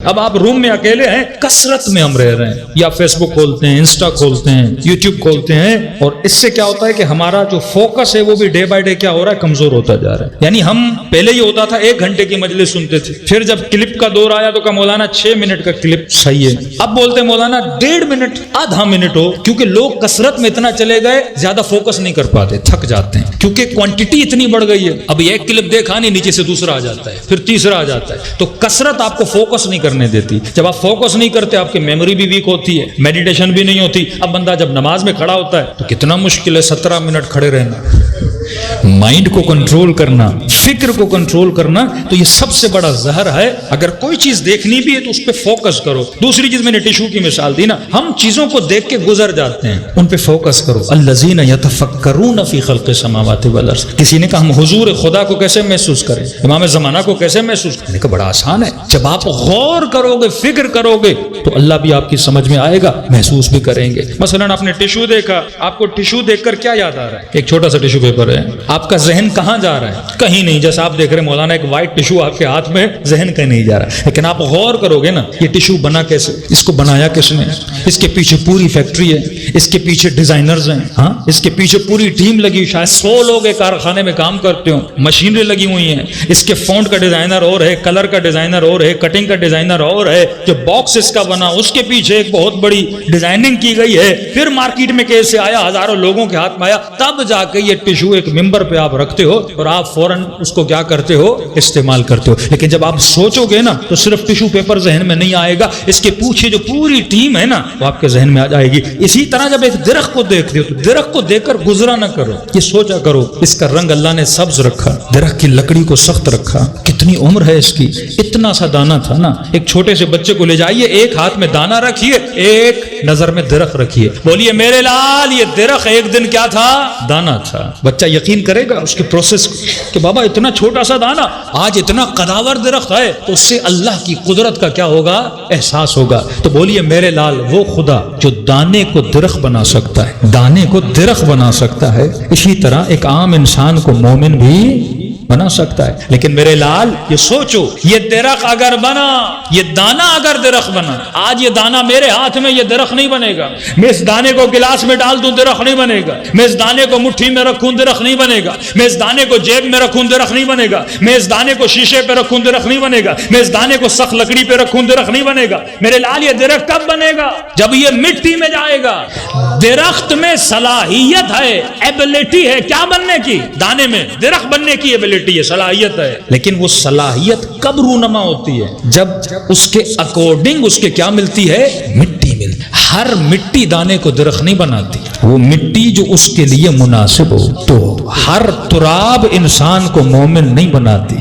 اب آپ روم میں اکیلے ہیں, کثرت میں ہم رہ رہے ہیں, یا فیس بک کھولتے ہیں, انسٹا کھولتے ہیں, یوٹیوب کھولتے ہیں, اور اس سے کیا ہوتا ہے کہ ہمارا جو فوکس ہے وہ بھی ڈے بائی ڈے کیا ہو رہا ہے, کمزور ہوتا جا رہا ہے. یعنی ہم پہلے یہ ہوتا تھا 1 گھنٹے کی مجلس سنتے تھے, پھر جب کلپ کا دور آیا تو کہا مولانا 6 منٹ کا کلپ صحیح ہے, اب بولتے ہیں مولانا 1.5 منٹ, آدھا منٹ ہو, کیونکہ لوگ کثرت میں اتنا چلے گئے, زیادہ فوکس نہیں کر پاتے, تھک جاتے ہیں, کیونکہ کوانٹٹی اتنی بڑھ گئی ہے. اب ایک کلپ دیکھا نہیں, نیچے سے دوسرا آ جاتا ہے, پھر تیسرا آ جاتا ہے. تو کثرت آپ کو فوکس نہیں کرنے دیتی. جب آپ فوکس نہیں کرتے, آپ کی میموری بھی ویک ہوتی ہے, میڈیٹیشن بھی نہیں ہوتی. اب بندہ جب نماز میں کھڑا ہوتا ہے تو کتنا مشکل ہے 17 منٹ کھڑے رہنا, مائنڈ کو کنٹرول کرنا, فکر کو کنٹرول کرنا. تو یہ سب سے بڑا زہر ہے. اگر کوئی چیز دیکھنی بھی ہے تو اس پہ فوکس کرو. دوسری چیز میں نے ٹیشو کی مثال دی نا, ہم چیزوں کو دیکھ کے گزر جاتے ہیں, ان پہ فوکس کرو. الذین یتفکرون فی خلق السماوات والارض. کسی نے کہا ہم حضور خدا کو کیسے محسوس کریں, امام زمانہ کو کیسے محسوس کریں؟ میں نے کہا بڑا آسان ہے. جب آپ غور کرو گے, فکر کرو گے, تو اللہ بھی آپ کی سمجھ میں آئے گا, محسوس بھی کریں گے. مثلا آپ نے ٹیشو دیکھا, آپ کو ٹیشو دیکھ کر کیا یاد آ رہا ہے؟ ایک چھوٹا سا ٹیشو پیپر ہے, آپ کا ذہن کہاں جا رہا ہے؟ کہیں نہیں. جیسا آپ دیکھ رہے ہیں مولانا ایک وائٹ ٹیشو آپ کے ہاتھ میں, ذہن کہیں نہیں جا رہا. لیکن آپ غور کرو گے نا, یہ ٹیشو بنا کیسے, اس کو بنایا کس نے, اس کے پیچھے پوری فیکٹری ہے, اس کے پیچھے ڈیزائنرز ہیں, ہاں اس کے پیچھے پوری ٹیم لگی, شاید 100 لوگ ایک کارخانے میں کام کرتے ہوں, مشینری لگی ہوئی ہیں. اس کے فونٹ کا ڈیزائنر اور ہے, کلر کا ڈیزائنر اور ہے, کٹنگ کا ڈیزائنر اور ہے, جو باکس اس کا بنا اس کے پیچھے ایک بہت بڑی ڈیزائننگ کی گئی ہے. پھر مارکیٹ میں کیسے آیا, ہزاروں لوگوں کے ہاتھ میں آیا, تب جا کے یہ ٹیشو ایک ممبر پہ آپ رکھتے ہو اور آپ فوراً اس کو کیا کرتے ہو, استعمال کرتے ہو. لیکن جب آپ سوچو گے نا تو صرف ٹیشو پیپر ذہن میں نہیں آئے گا, اس کے پیچھے جو پوری ٹیم ہے نا وہ آپ کے ذہن میں آ جائے گی. اسی طرح جب ایک درخت کو دیکھتے ہو تو درخت کو دیکھ کر گزرا نہ کرو, یہ سوچا کرو اس کا رنگ اللہ نے سبز رکھا, درخت کی لکڑی کو سخت رکھا, کتنی عمر ہے اس کی, اتنا سا دانا تھا نا. ایک چھوٹے سے بچے کو لے جائیے, ایک ہاتھ میں دانا رکھیے, ایک نظر میں درخت رکھیے, بولیے میرے لال یہ درخت ایک دن کیا تھا, دانا تھا. بچہ یقین کرے گا اس کے پروسیس کو کہ بابا اتنا چھوٹا سا دانا آج اتنا قداور درخت ہے, تو اس سے اللہ کی قدرت کا کیا ہوگا, احساس ہوگا. تو بولیے میرے لال وہ خدا جو دانے کو درخت بنا سکتا ہے, دانے کو درخت بنا سکتا ہے, اسی طرح ایک عام انسان کو مومن بھی بنا سکتا ہے. لیکن میرے لال یہ سوچو, یہ درخت اگر بنا, یہ دانا اگر درخت بنا, آج یہ دانا میرے ہاتھ میں, یہ درخت نہیں بنے گا. میں اس دانے کو گلاس میں ڈال دوں, درخت نہیں بنے گا. میں اس دانے کو مٹھی میں رکھوں, درخت نہیں بنے گا. میں اس دانے کو جیب میں رکھوں, درخت نہیں بنے گا. میں اس دانے کو شیشے پہ رکھوں, درخت نہیں بنے گا. میں اس دانے کو سخت لکڑی پہ رکھوں, درخت نہیں بنے گا. میرے لال یہ درخت کب بنے گا, جب یہ مٹی میں جائے گا. درخت میں صلاحیت ہے, ایبلٹی ہے کیا بننے کی, دانے میں درخت بننے کی ایبلٹی ہے, صلاحیت ہے. لیکن وہ صلاحیت کب رونما ہوتی ہے, جب اس کے اکارڈنگ اس کے کیا ملتی ہے, مٹی ملتی. ہر مٹی دانے کو درخت نہیں بناتی, وہ مٹی جو اس کے لیے مناسب ہو. تو ہر تراب انسان کو مومن نہیں بناتی.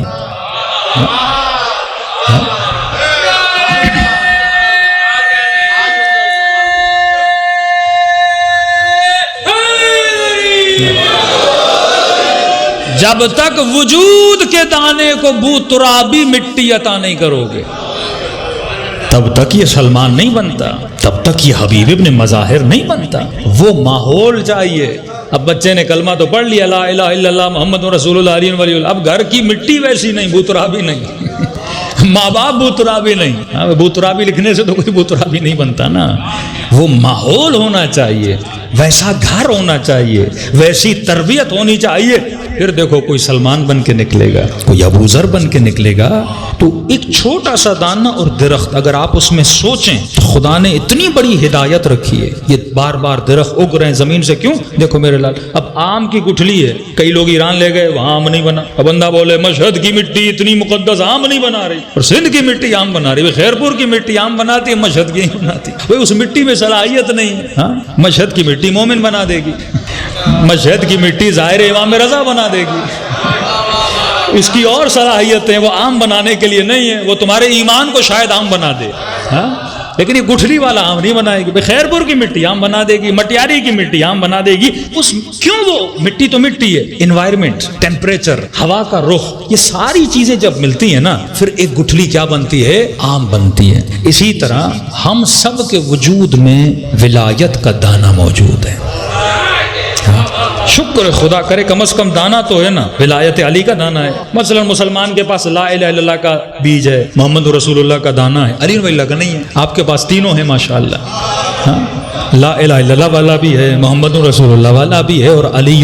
جب تک وجود کے دانے کو بو ترابی مٹی عطا نہیں کرو گے, تب تک یہ سلمان نہیں بنتا, تب تک یہ حبیب ابن مظاہر نہیں بنتا. وہ ماحول چاہیے. اب بچے نے کلمہ تو پڑھ لیا, لا الہ الا اللہ محمد رسول اللہ علیہ ولی اللہ, اب گھر کی مٹی ویسی نہیں, بوترابی نہیں, ماں باپ بوترابی نہیں. بوترابی لکھنے سے تو کوئی بوترابی نہیں بنتا نا. وہ ماحول ہونا چاہیے, ویسا گھر ہونا چاہیے, ویسی تربیت ہونی چاہیے. پھر دیکھو کوئی سلمان بن کے نکلے گا, کوئی ابو ذر بن کے نکلے گا. تو ایک چھوٹا سا دانہ اور درخت اگر آپ اس میں سوچیں تو خدا نے اتنی بڑی ہدایت رکھی ہے. یہ بار بار درخت اگ رہے ہیں زمین سے, کیوں؟ دیکھو میرے لال, اب آم کی گٹھلی ہے, کئی لوگ ایران لے گئے, وہاں آم نہیں بنا. اب بندہ بولے مشہد کی مٹی اتنی مقدس آم نہیں بنا رہی, اور سندھ کی مٹی آم بنا رہی. خیرپور کی مٹی آم بناتی ہے, مشہد کی نہیں بناتی. بھائی اس مٹی میں صلاحیت نہیں. ہاں, مشہد کی مٹی مومن بنا دے گی, مشہد کی مٹی ظاہر امام رضا بنا دے گی. اس کی اور صلاحیتیں, وہ آم بنانے کے لیے نہیں ہے, وہ تمہارے ایمان کو شاید آم بنا دے. ہاں, لیکن یہ گٹھلی والا آم نہیں بنائے گی. خیرپور کی مٹی آم بنا دے گی, مٹیاری کی مٹی آم بنا دے گی. اس کیوں؟ وہ مٹی تو مٹی ہے, انوائرمنٹ, ٹیمپریچر, ہوا کا رخ, یہ ساری چیزیں جب ملتی ہیں نا, پھر ایک گٹھلی کیا بنتی ہے, آم بنتی ہے. اسی طرح ہم سب کے وجود میں ولایت کا دانہ موجود ہے. شکر خدا کرے کم از کم دانا تو ہے نا، ولایت علی کا دانا ہے. مثلا مسلمان کے پاس لا الہ الا اللہ کا بیج ہے، محمد رسول اللہ کا دانا ہے، علی ولی اللہ کا نہیں ہے. آپ کے پاس تینوں ہیں ماشاءاللہ. ہاں لا الہ الا اللہ والا بھی ہے، محمد رسول اللہ والا بھی ہے، اور علی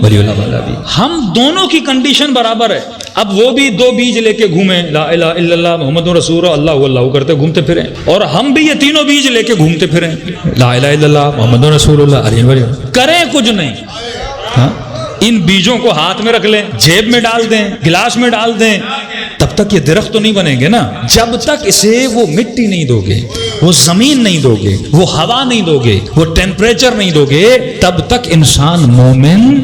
ولی اللہ والا بھی. ہم دونوں کی کنڈیشن برابر ہے. اب وہ بھی دو بیج لے کے گھومیں، لا الہ الا اللہ محمد رسول اللہ اللہ کرتے گھومتے پھریں، اور ہم بھی یہ تینوں بیج لے کے گھومتے پھریں، لا الہ الا اللہ محمد رسول اللہ علی ولی اللہ. کریں کچھ نہیں. ہاں ان بیجوں کو ہاتھ میں رکھ لیں، جیب میں ڈال دیں، گلاس میں ڈال دیں، تب تک یہ درخت تو نہیں بنیں گے نا. جب تک اسے وہ مٹی نہیں دو گے، وہ زمین نہیں دو گے، وہ ہوا نہیں دو گے، وہ ٹیمپریچر نہیں دو گے، تب تک انسان مومن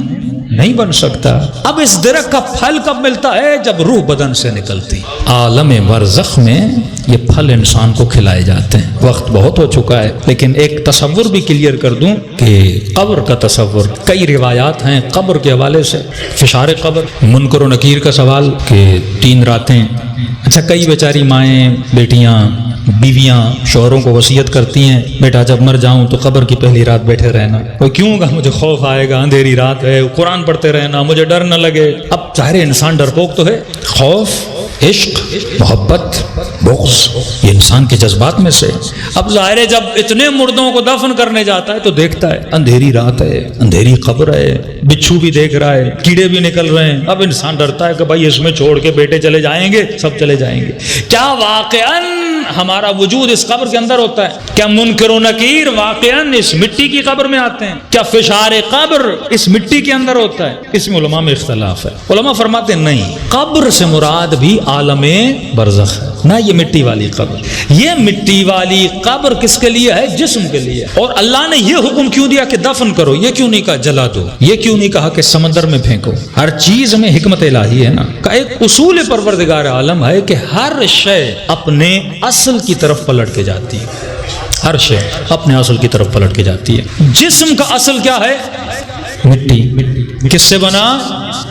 نہیں بن سکتا. اب اس درخت کا پھل کب ملتا ہے؟ جب روح بدن سے نکلتی. عالم برزخ میں یہ پھل انسان کو کھلائے جاتے ہیں. وقت بہت ہو چکا ہے، لیکن ایک تصور بھی کلیئر کر دوں کہ قبر کا تصور. کئی روایات ہیں قبر کے حوالے سے. فشار قبر، منکر و نکیر کا سوال کہ 3 راتیں. اچھا کئی بیچاری مائیں، بیٹیاں، بیویاں شوہروں کو وصیت کرتی ہیں بیٹا جب مر جاؤں تو قبر کی پہلی رات بیٹھے رہنا. وہ کیوں گا؟ مجھے خوف آئے گا، اندھیری رات ہے، قرآن پڑھتے رہنا، مجھے ڈر نہ لگے. اب ظاہر انسان ڈرپوک تو ہے. خوف، عشق، محبت، بغض یہ انسان کے جذبات میں سے. اب ظاہر ہے جب اتنے مردوں کو دفن کرنے جاتا ہے تو دیکھتا ہے اندھیری رات ہے، اندھیری قبر ہے، بچھو بھی دیکھ رہا ہے، کیڑے بھی نکل رہے ہیں. اب انسان ڈرتا ہے کہ بھائی اس میں چھوڑ کے بیٹے چلے جائیں گے، سب چلے جائیں گے. کیا واقعاً ہمارا وجود اس قبر کے اندر ہوتا ہے؟ کیا منکر و نکیر واقعاً اس مٹی کی قبر میں آتے ہیں؟ کیا فشار قبر اس مٹی کے اندر ہوتا ہے؟ اس میں علماء میں اختلاف ہے. علماء فرماتے ہیں نہیں، قبر سے مراد بھی عالم برزخ ہے، نہ یہ مٹی والی قبر. یہ مٹی والی قبر کس کے لیے ہے؟ جسم کے لیے. اور اللہ نے یہ حکم کیوں دیا کہ دفن کرو؟ یہ کیوں نہیں کہا جلا دو؟ یہ کیوں نہیں کہا کہ سمندر میں پھینکو؟ ہر چیز میں حکمت الہی ہے نا. کا ایک اصول پروردگار عالم ہے کہ ہر شے اپنے اصل کی طرف پلٹ کے جاتی ہے. ہر شے اپنے اصل کی طرف پلٹ کے جاتی ہے. جسم کا اصل کیا ہے؟ مٹی. کس سے بنا؟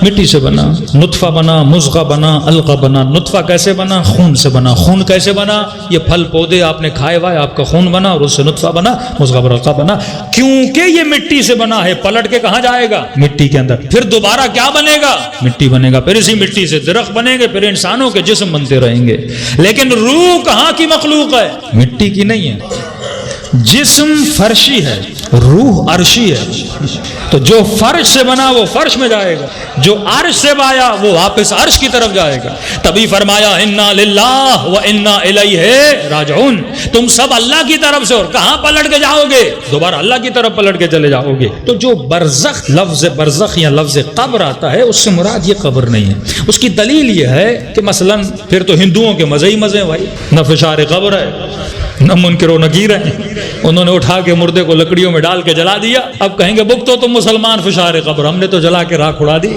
مٹی سے بنا. نطفہ بنا، مضغہ بنا، علقہ بنا. نطفہ کیسے بنا؟ خون سے بنا. خون کیسے بنا؟ یہ پھل پودے آپ نے کھائے ہوئے، آپ کا خون بنا اور اس سے نطفہ بنا، مضغہ اور علقہ بنا. کیونکہ یہ مٹی سے بنا ہے، پلٹ کے کہاں جائے گا؟ مٹی کے اندر. پھر دوبارہ کیا بنے گا؟ مٹی بنے گا. پھر اسی مٹی سے درخت بنے گے، پھر انسانوں کے جسم بنتے رہیں گے. لیکن روح کہاں کی مخلوق ہے؟ مٹی کی نہیں ہے. جسم فرشی ہے، روح عرشی ہے. تو جو فرش سے بنا وہ فرش میں جائے گا، جو عرش سے بایا وہ واپس عرش کی طرف جائے گا. تبھی فرمایا انا للہ و انا الیہ راجعون. تم سب اللہ کی طرف سے، اور کہاں پلٹ کے جاؤ گے؟ دوبارہ اللہ کی طرف پلٹ کے چلے جاؤ گے. تو جو برزخ، لفظ برزخ یا لفظ قبر آتا ہے اس سے مراد یہ قبر نہیں ہے. اس کی دلیل یہ ہے کہ مثلا پھر تو ہندوؤں کے مزے ہی مزے ہیں بھائی. نہ فشار قبر ہے، نہ منکر و نکیر ہے. انہوں نے اٹھا کے مردے کو لکڑیوں میں ڈال کے جلا دیا. اب کہیں گے بک تو تم مسلمان، فشار قبر ہم نے تو جلا کے راکھ اڑا دی.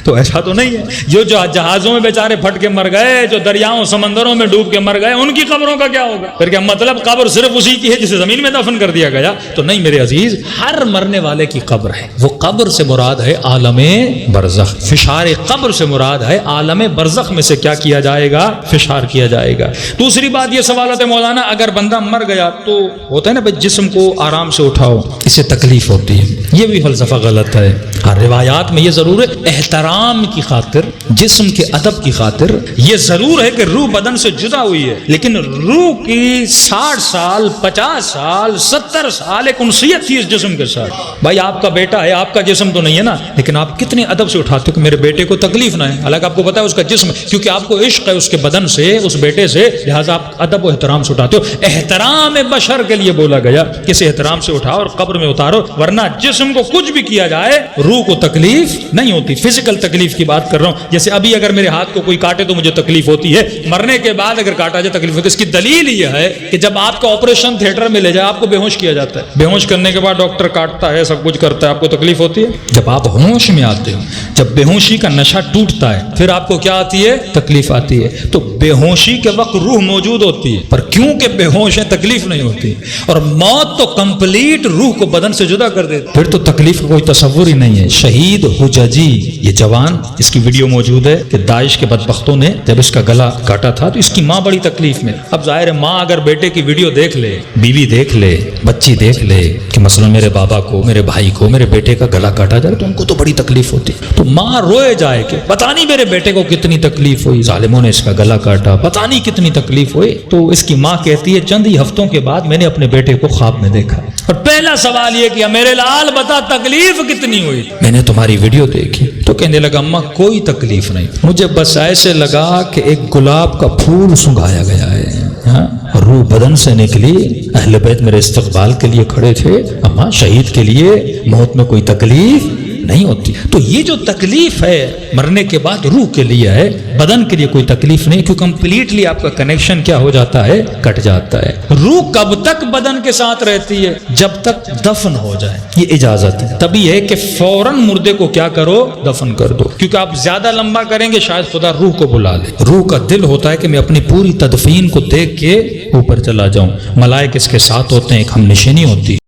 تو ایسا تو نہیں ہے. جو جہازوں میں بیچارے پھٹ کے مر گئے، جو دریاؤں سمندروں میں ڈوب کے مر گئے، ان کی قبروں کا کیا ہوگا؟ پھر کیا مطلب قبر صرف اسی کی ہے جسے زمین میں دفن کر دیا گیا؟ تو نہیں میرے عزیز، ہر مرنے والے کی قبر ہے. وہ قبر سے مراد ہے عالم برزخ. فشار قبر سے مراد ہے عالم برزخ میں سے کیا کیا جائے گا؟ فشار کیا جائے گا. دوسری بات یہ سوالات مولانا، اگر بندہ مر گیا تو ہوتا ہے نا بھائی جسم کو آرام سے اٹھاؤ، اس سے تکلیف ہوتی ہے. یہ بھی فلسفہ غلط ہے. ہر روایات میں یہ ضرور ہے احترام کی خاطر، جسم کے ادب کی خاطر یہ ضرور ہے کہ روح بدن سے جدا ہوئی ہے. لیکن روح کی 60 سال 50 سال 70 سال ایک انسیت تھی اس جسم کے ساتھ. بھائی آپ کا بیٹا ہے، آپ کا جسم تو نہیں ہے نا، لیکن آپ کتنے ادب سے اٹھاتے ہو کہ میرے بیٹے کو تکلیف نہ ہے. حالانکہ آپ کو پتا ہے اس کا جسم، کیونکہ آپ کو عشق ہے اس کے بدن سے، اس بیٹے سے، لہٰذا آپ ادب و احترام سے اٹھاتے ہو. احترام بشر کے لیے بولا گیا کہ اسے احترام سے اٹھاؤ اور قبر میں اتارو، ورنہ جسم کو کچھ بھی کیا جائے روح کو تکلیف نہیں ہوتی. فزیکل تکلیف کی بات کر رہا ہوں. جیسے ابھی اگر میرے ہاتھ کو کوئی کاٹے تو مجھے تکلیف ہوتی ہے، مرنے کے بعد اگر کاٹا جائے تکلیف ہوتی ہے. اس کی دلیل یہ ہے کہ جب آپ کو آپریشن تھیٹر میں لے جائے آپ کو بے ہوش کیا جاتا ہے. بے ہوش کرنے کے بعد ڈاکٹر کاٹتا ہے، سب کچھ کرتا ہے، آپ کو تکلیف ہوتی ہے. جب آپ ہوش میں آتے ہو، جب بے ہوشی کا نشہ ٹوٹتا ہے، پھر آپ کو کیا آتی ہے؟ تکلیف آتی ہے. تو بے ہوشی کے وقت روح موجود ہوتی ہے، پر کیونکہ بے ہوش ہیں تکلیف نہیں ہوتی، اور موت تو کمپلیٹ روح کو بدن سے جدا کر دیتی، پھر تو تکلیف کا کوئی تصور ہی نہیں ہے۔ شہید حجاجی، یہ جوان، اس کی ویڈیو موجود ہے کہ داعش کے بدبختوں نے جب اس کا گلا کاٹا تھا تو اس کی ماں بڑی تکلیف میں۔ اب ظاہر ہے ماں اگر بیٹے کی ویڈیو دیکھ لے، بیوی دیکھ لے، بچی دیکھ لے کہ مثلا میرے بابا کو، میرے بھائی کو، میرے بیٹے کا گلا کاٹا جائے تو ان کو تو بڑی تکلیف ہوتی، تو ماں روئے جائے کہ پتہ نہیں میرے بیٹے کو کتنی تکلیف ہوئی، ظالموں نے اس کا گلا کاٹا، پتہ نہیں کتنی تکلیف ہوئی۔ تو اس کی ماں کہتی ہے چند ہی ہفتوں کے بعد میں نے اپنے بیٹے کو خواب میں دیکھا، اور پہلا سوال یہ کیا، میرے لال بتا تکلیف کتنی ہوئی؟ میں نے تمہاری ویڈیو دیکھی تو کہنے لگا اماں کوئی تکلیف نہیں، مجھے بس ایسے لگا کہ ایک گلاب کا پھول سنگھایا گیا ہے، ہاں، روح بدن سے نکلی، اہل بیت میرے استقبال کے لیے کھڑے تھے، اماں شہید کے لیے موت میں کوئی تکلیف نہیں ہوتی۔ تو یہ جو تکلیف ہے مرنے کے بعد روح کے لیے ہے، بدن کے لیے کوئی تکلیف نہیں، کیونکہ کمپلیٹلی آپ کا کنیکشن کیا ہو جاتا ہے، کٹ جاتا ہے۔ روح کب تک بدن کے ساتھ رہتی ہے؟ جب تک دفن ہو جائے، یہ اجازت ہے۔ تبھی ہے کہ فوراً مردے کو کیا کرو، دفن کر دو، کیونکہ آپ زیادہ لمبا کریں گے شاید خدا روح کو بلا لے۔ روح کا دل ہوتا ہے کہ میں اپنی پوری تدفین کو دیکھ کے اوپر چلا جاؤں، ملائک اس کے ساتھ ہوتے ہیں، ایک ہم نشینی ہوتی ہے۔